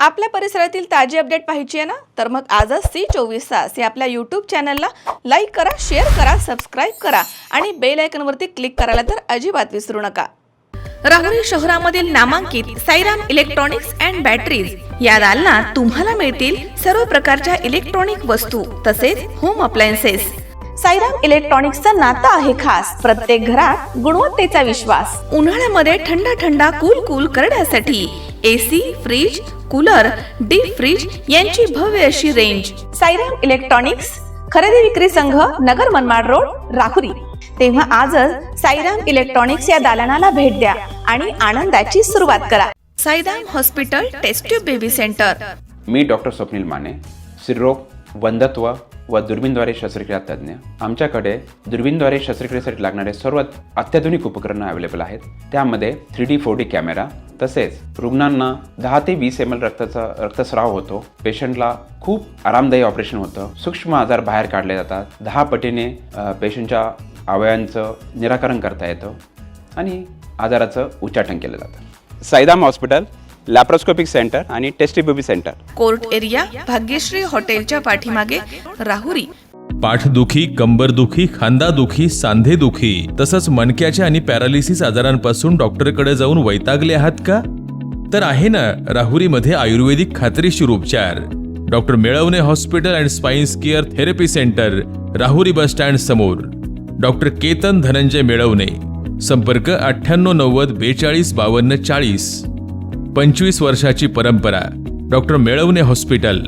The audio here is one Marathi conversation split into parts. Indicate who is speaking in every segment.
Speaker 1: आपल्या परिसरातील ताजी अपडेट पाहिजे आहे ना, तर मग आजच C24 तास या आपल्या यूट्यूब चॅनलला लाईक करा, शेअर करा, सबस्क्राईब करा आणि बेल आयकॉनवरती क्लिक करायला तर अजिबात विसरू नका. राहुरी शहरामधील नामांकित साईराम इलेक्ट्रॉनिक्स अँड बॅटरीज या दालनात तुम्हाला मिळतील सर्व प्रकारच्या इलेक्ट्रॉनिक वस्तू तसेच होम अप्लायन्सेस. साईराम इलेक्ट्रॉनिक्सचं नातं आहे खास. प्रत्येक घरात गुणवत्तेचा विश्वास. उन्हाळ्यामध्ये थंड थंड कूल करण्यासाठी AC, fridge, cooler, deep freeze यांची भव्य अशी रेंज. साईराम इलेक्ट्रॉनिक्स खरेदी विक्री संघ, नगर मनमाड रोड, राहुरी. तेव्हा आजच साईराम इलेक्ट्रॉनिक्स या दालनाला भेट द्या आणि आनंदाची सुरुवात करा. Sairam hospital test tube baby centre.
Speaker 2: मी डॉक्टर स्वप्नील माने, स्त्रीरोग, वंध्यत्व व दुर्बीणद्वारे शस्त्रक्रिया तज्ज्ञ. आमच्याकडे दुर्बीणद्वारे शस्त्रक्रियेसाठी लागणारे सर्व अत्याधुनिक उपकरणं अवेलेबल आहेत. त्यामध्ये 3D 4D कॅमेरा, तसेच रुग्णांना 10 ते 20 ml रक्तस्राव होतो. पेशंटला खूप आरामदायी ऑपरेशन होतं. सूक्ष्म आजार बाहेर काढले जातात. 10 पटीने पेशंटच्या अवयवांचं निराकरण करता येतं आणि आजाराचं उच्चाटन केलं जातं. साईराम हॉस्पिटल, लॅप्रोस्कोपिक सेंटर आणि test baby centre,
Speaker 1: court area, Bhagyashree हॉटेलच्या पाठीमागे, राहुरी.
Speaker 3: पाठदुखी, कंबरदुखी, खांदादुखी, सांधेदुखी तसंच मणक्याच्या आणि पॅरालिसिस आजारांपासून डॉक्टरकडे जाऊन वैतागले आहात का? तर आहे ना राहुरीमध्ये आयुर्वेदिक खात्रीशीर उपचार. Doctor Melavane hospital and spines care therapy centre, Rahuri bus stand समोर. डॉक्टर केतन धनंजय मेळवणे. संपर्क 9890 42 52 40. 25 वर्षाची परंपरा. Doctor Melavane hospital.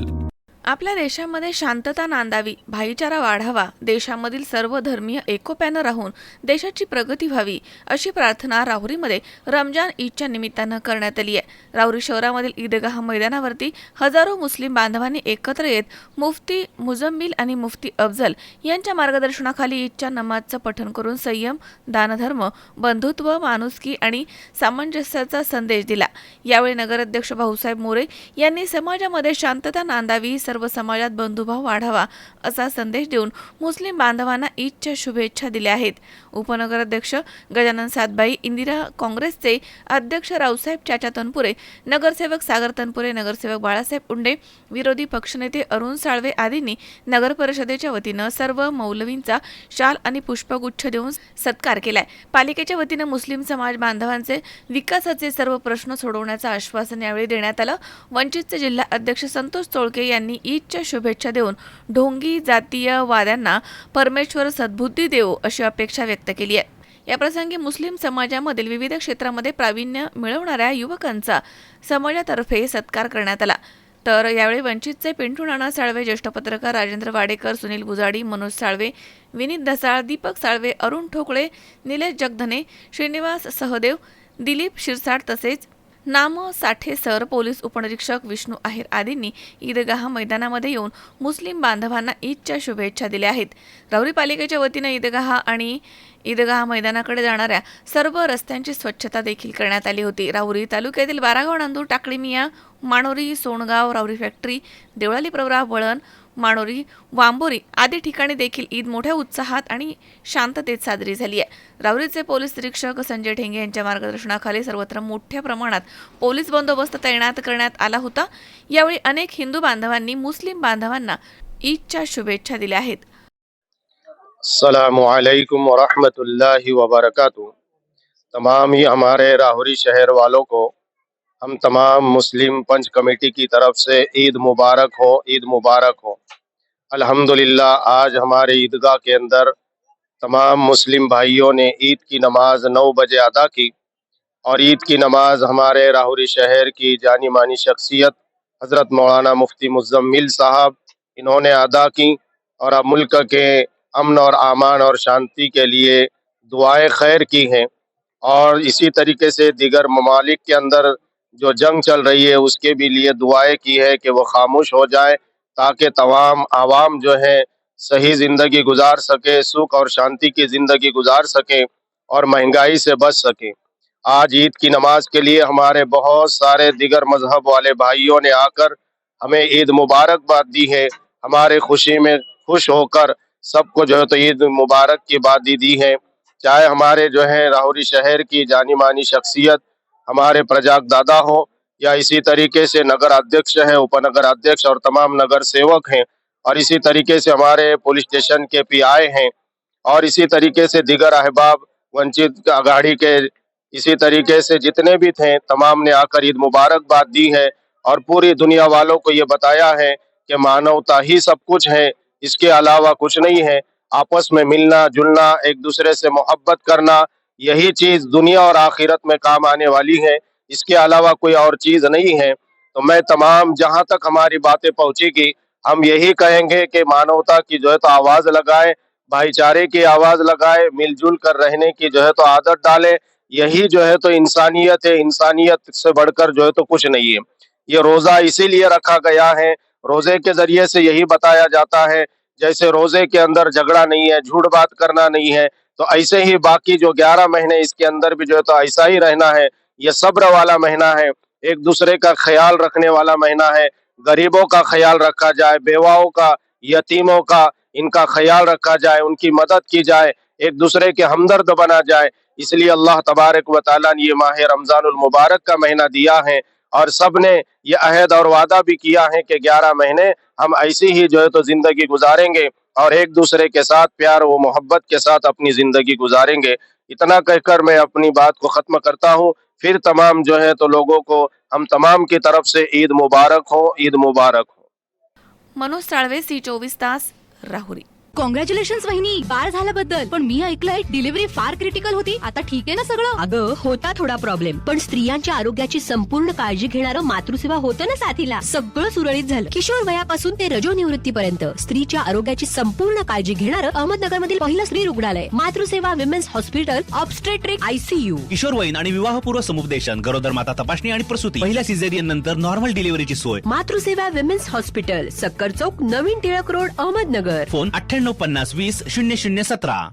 Speaker 1: आपल्या देशामध्ये शांतता नांदावी, भाईचारा वाढावा, देशामधील सर्व धर्मीय एकोप्यानं राहून देशाची प्रगती व्हावी अशी प्रार्थना राहुरीमध्ये रमजान ईदच्या निमित्तानं करण्यात आली आहे. राहुरी शहरामधील ईदगाह मैदानावरती हजारो मुस्लिम बांधवांनी एकत्र येत मुफ्ती मुजम्मिल आणि मुफ्ती अफजल यांच्या मार्गदर्शनाखाली ईदच्या नमाजचं पठण करून संयम, दानधर्म, बंधुत्व, माणुसकी आणि सामंजस्याचा संदेश दिला. यावेळी नगराध्यक्ष भाऊसाहेब मोरे यांनी समाजामध्ये शांतता नांदावी, सर्व समाजात बंधुभाव वाढावा असा संदेश देऊन मुस्लिम बांधवांना ईदच्या शुभेच्छा दिल्या आहेत. उपनगराध्यक्ष गजानन सातबाई, इंदिरा काँग्रेसचे अध्यक्ष रावसाहेब चाचा तनपुरे, नगरसेवक सागर तनपुरे, नगरसेवक बाळासाहेब उंडे, विरोधी पक्षनेते अरुण साळवे आदींनी नगर परिषदेच्या वतीनं सर्व मौलवींचा शाल आणि पुष्पगुच्छ देऊन सत्कार केलाय. पालिकेच्या वतीनं मुस्लिम समाज बांधवांचे विकासाचे सर्व प्रश्न सोडवण्याचं आश्वासन यावेळी देण्यात आलं. वंचितचे जिल्हा अध्यक्ष संतोष चोळके यांनी ईदच्या शुभेच्छा देऊन ढोंगी जातीयवाद्यांना परमेश्वर सद्बुद्धी देवो अशी अपेक्षा व्यक्त केली आहे. या प्रसंगी मुस्लिम समाजामधील विविध क्षेत्रामध्ये प्रावीण्य मिळवणाऱ्या युवकांचा समाजातर्फे सत्कार करण्यात आला. तर यावेळी वंचितचे पिंटू नाना साळवे, ज्येष्ठ पत्रकार राजेंद्र वाडेकर, सुनील गुजाडी, मनोज साळवे, विनीत धसाळ, दीपक साळवे, अरुण ठोकळे, निलेश जगधने, श्रीनिवास सहदेव, दिलीप शिरसाट तसेच नाम साठे सर, पोलीस उपनिरीक्षक विष्णू आहेर आदींनी ईदगाह मैदानामध्ये येऊन मुस्लिम बांधवांना ईदच्या शुभेच्छा दिल्या आहेत. राहुरी पालिकेच्या वतीनं ईदगाह मैदानाकडे जाणाऱ्या सर्व रस्त्यांची स्वच्छता देखील करण्यात आली होती. राहुरी तालुक्यातील बारागाव, नांदूर, टाकळीमिया, माणोरी, सोनगाव, राहुरी फॅक्टरी, देवळाली प्रवरा, वळण, माणोरी, वांबोरी आदी ठिकाणी देखील ईद मोठ्या उत्साहात आणि शांततेत साजरी झाली आहे. राहुरीचे पोलीस निरीक्षक संजय ठेंगे यांच्या मार्गदर्शनाखाली सर्वत्र मोठ्या प्रमाणात पोलीस बंदोबस्त तैनात करण्यात आला होता. यावेळी अनेक हिंदू बांधवांनी मुस्लिम बांधवांना ईदच्या शुभेच्छा दिल्या आहेत.
Speaker 4: अस्सलामु अलैकुम वरहमतुल्लाहि वबरकातुहू. तमाम ही हमारे राहुरी शहर वालों को हम तमाम मुस्लिम पंच कमेटी की तरफ से ईद मुबारक हो, ईद मुबारक हो. अल्हम्दुलिल्लाह आज हमारे ईदगाह के अंदर तमाम मुस्लिम भाइयों ने ईद की नमाज 9 बजे अदा की और ईद की नमाज हमारे राहुरी शहर की जानी मानी शख्सियत हज़रत मौलाना मुफ्ती मुजम्मिल साहब इन्होंने अदा की और अब मुल्क के अमन और आमान और शांति के लिए दुआएं खैर की हैं. और इसी तरीके से दीगर ममालिक के अंदर जो जंग चल रही है उसके भी लिए दुआएं की है कि वो खामोश हो जाए ताकि तमाम आवाम जो है सही ज़िंदगी गुजार सके, सुख और शांति की ज़िंदगी गुजार सके और महंगाई से बच सके. आज ईद की नमाज के लिए हमारे बहुत सारे दीगर मजहब वाले भाइयों ने आकर हमें ईद मुबारकबाद दी है. हमारे खुशी में खुश होकर सबको जो है तो ईद मुबारक की बात दी है. चाहे हमारे जो है राहुरी शहर की जानी मानी शख्सियत हमारे प्रजाक दादा हो या इसी तरीके से नगर अध्यक्ष है, उपनगर अध्यक्ष और तमाम नगर सेवक हैं, और इसी तरीके से हमारे पुलिस स्टेशन के पीआई हैं, और इसी तरीके से दीगर अहबाब वंचित अघाड़ी के इसी तरीके से जितने भी थे तमाम ने आकर ईद मुबारकबाद दी है और पूरी दुनिया वालों को ये बताया है कि मानवता ही सब कुछ है, इसके अलावा कुछ नहीं है। आपस में मिलना जुलना, एक दूसरे से मोहब्बत करना, यही चीज दुनिया और आखिरत में काम आने वाली है, इसके अलावा कोई और चीज नहीं है। तो मैं तमाम जहां तक हमारी बातें पहुंचेगी हम यही कहेंगे कि मानवता की जो है तो आवाज लगाए, भाईचारे की आवाज लगाए, मिलजुल कर रहने की जो है तो आदत डाले। यही जो है तो इंसानियत है, इंसानियत से बढ़कर जो है तो कुछ नहीं है। ये रोजा इसीलिए रखा गया है, रोजे के जरिए से यही बताया जाता है, जैसे रोजे के अंदर झगड़ा नहीं है, झूठ बात करना नहीं है, तो ऐसे ही बाकी जो 11 महीने इसके अंदर भी जो है तो ऐसा ही रहना है। ये सब्र वाला महीना है, एक दूसरे का ख्याल रखने वाला महीना है, गरीबों का ख्याल रखा जाए, बेवाओं का, यतीमों का, इनका ख्याल रखा जाए, उनकी मदद की जाए, एक दूसरे के हमदर्द बना जाए। इसलिए अल्लाह तबारक व तआला ने ये माह रमजानुल मुबारक का महीना दिया है, और सब ने ये अहद और वादा भी किया है कि 11 महीने हम ऐसी ही जो है तो जिंदगी गुजारेंगे और एक दूसरे के साथ प्यार व मोहब्बत के साथ अपनी जिंदगी गुजारेंगे। इतना कहकर मैं अपनी बात को खत्म करता हूँ। फिर तमाम जो है तो लोगों को हम तमाम की तरफ से ईद मुबारक हो, ईद मुबारक हो।
Speaker 1: मनोज साळवे, C24 तास, राहुरी.
Speaker 5: कॉंग्रॅच्युलेशन वहिनी, बाळ झाल्याबद्दल. पण मी ऐकलंय डिलिव्हरी फार क्रिटिकल होती. आता ठीक आहे ना सगळं?
Speaker 6: अगं होता थोडा प्रॉब्लेम, पण स्त्रियांच्या आरोग्याची संपूर्ण काळजी घेणारं मातृसेवा होतं ना साथीला. सगळं सुरळीत झालं. किशोर वयापासून ते रजोनिवृत्तीपर्यंत स्त्रीच्या आरोग्याची संपूर्ण काळजी घेणारं अहमदनगरमधील पहिलं स्त्री रुग्णालय Matruseva women's hospital, obstetric ICU.
Speaker 7: किशोरवयीन आणि विवाहपूर्व समुपदेशन, गरोदर माता तपासणी आणि प्रसूती, पहिल्या सिझेरियन नंतर नॉर्मल डिलिव्हरीची सोय.
Speaker 6: मातृसेवा विमेन्स हॉस्पिटल, सक्कर चौक, नवीन टिळक रोड, अहमदनगर.
Speaker 7: फोन 9850 20 0017.